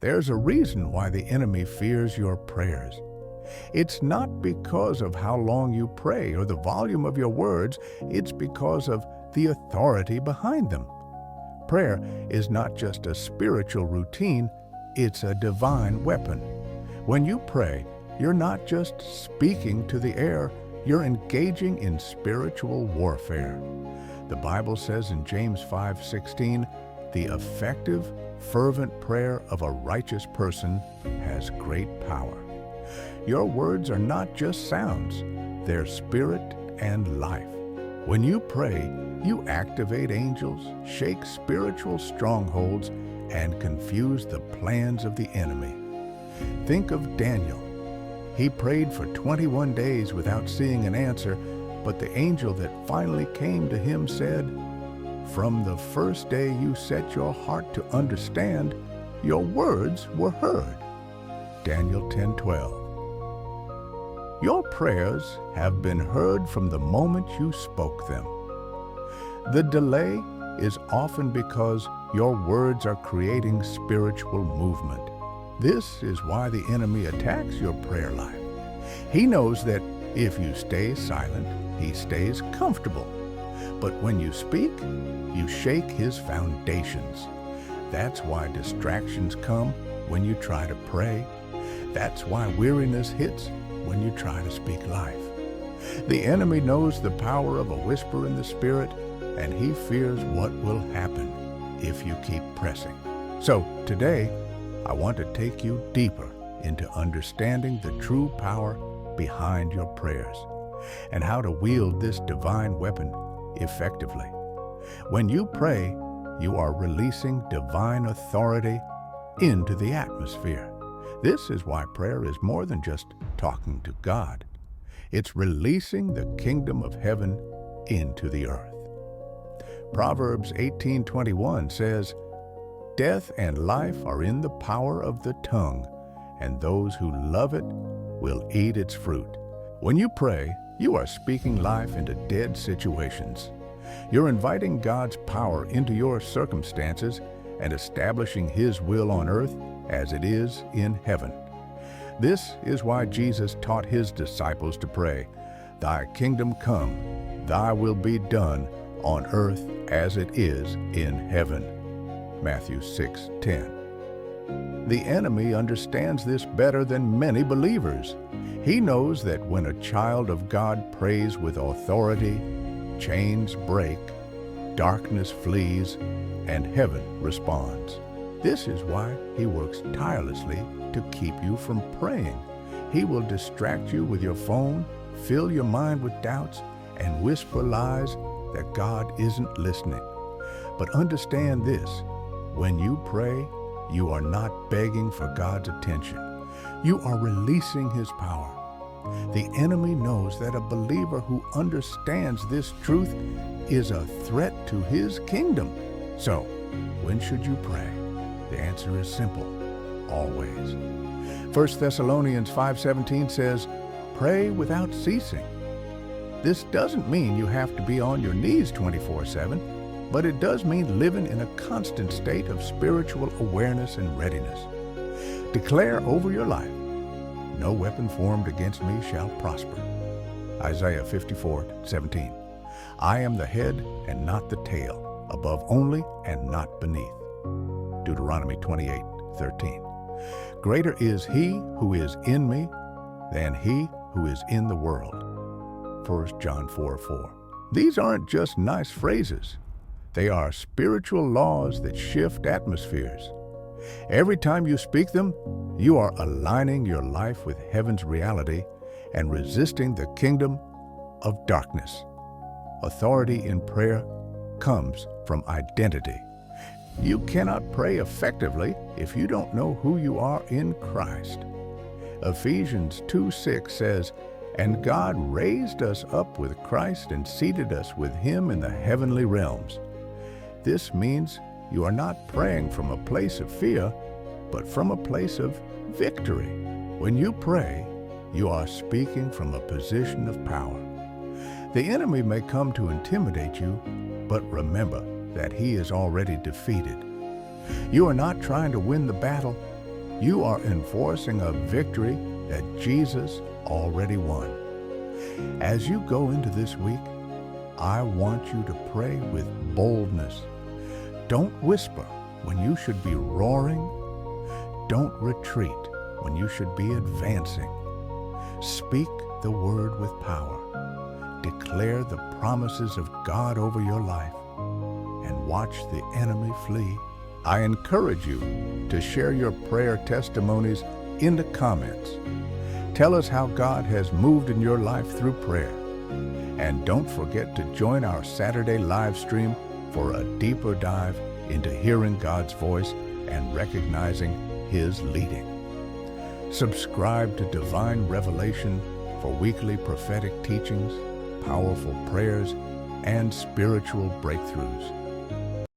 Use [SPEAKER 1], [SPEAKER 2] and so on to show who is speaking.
[SPEAKER 1] There's a reason why the enemy fears your prayers. It's not because of how long you pray or the volume of your words, it's because of the authority behind them. Prayer is not just a spiritual routine, it's a divine weapon. When you pray, you're not just speaking to the air, you're engaging in spiritual warfare. The Bible says in James 5:16, "The effective, fervent prayer of a righteous person has great power." Your words are not just sounds, they're spirit and life. When you pray, you activate angels, shake spiritual strongholds, and confuse the plans of the enemy. Think of Daniel. He prayed for 21 days without seeing an answer, but the angel that finally came to him said, "From the first day you set your heart to understand, your words were heard." Daniel 10:12. Your prayers have been heard from the moment you spoke them. The delay is often because your words are creating spiritual movement. This is why the enemy attacks your prayer life. He knows that if you stay silent, he stays comfortable. But when you speak, you shake his foundations. That's why distractions come when you try to pray. That's why weariness hits when you try to speak life. The enemy knows the power of a whisper in the spirit, and he fears what will happen if you keep pressing. So today, I want to take you deeper into understanding the true power behind your prayers and how to wield this divine weapon effectively. When you pray, you are releasing divine authority into the atmosphere. This is why prayer is more than just talking to God. It's releasing the kingdom of heaven into the earth. Proverbs 18:21 says, "Death and life are in the power of the tongue, and those who love it will eat its fruit." When you pray, you are speaking life into dead situations. You're inviting God's power into your circumstances and establishing His will on earth as it is in heaven. This is why Jesus taught His disciples to pray, "Thy kingdom come, thy will be done on earth as it is in heaven." Matthew 6:10. The enemy understands this better than many believers. He knows that when a child of God prays with authority, chains break, darkness flees, and heaven responds. This is why he works tirelessly to keep you from praying. He will distract you with your phone, fill your mind with doubts, and whisper lies that God isn't listening. But understand this, when you pray, you are not begging for God's attention. You are releasing His power. The enemy knows that a believer who understands this truth is a threat to his kingdom. So, when should you pray? The answer is simple, always. 1 Thessalonians 5:17 says, "Pray without ceasing." This doesn't mean you have to be on your knees 24/7, but it does mean living in a constant state of spiritual awareness and readiness. Declare over your life, "No weapon formed against me shall prosper." Isaiah 54:17. "I am the head and not the tail, above only and not beneath." Deuteronomy 28:13. "Greater is He who is in me than he who is in the world." 1 John 4:4. These aren't just nice phrases. They are spiritual laws that shift atmospheres. Every time you speak them, you are aligning your life with heaven's reality and resisting the kingdom of darkness. Authority in prayer comes from identity. You cannot pray effectively if you don't know who you are in Christ. Ephesians 2:6 says, "And God raised us up with Christ and seated us with Him in the heavenly realms." This means you are not praying from a place of fear, but from a place of victory. When you pray, you are speaking from a position of power. The enemy may come to intimidate you, but remember that he is already defeated. You are not trying to win the battle, You are enforcing a victory that Jesus already won. As you go into this week, I want you to pray with boldness. Don't whisper when you should be roaring. Don't retreat when you should be advancing. Speak the word with power. Declare the promises of God over your life and watch the enemy flee. I encourage you to share your prayer testimonies in the comments. Tell us how God has moved in your life through prayer. And don't forget to join our Saturday live stream for a deeper dive into hearing God's voice and recognizing His leading. Subscribe to Divine Revelation for weekly prophetic teachings, powerful prayers, and spiritual breakthroughs.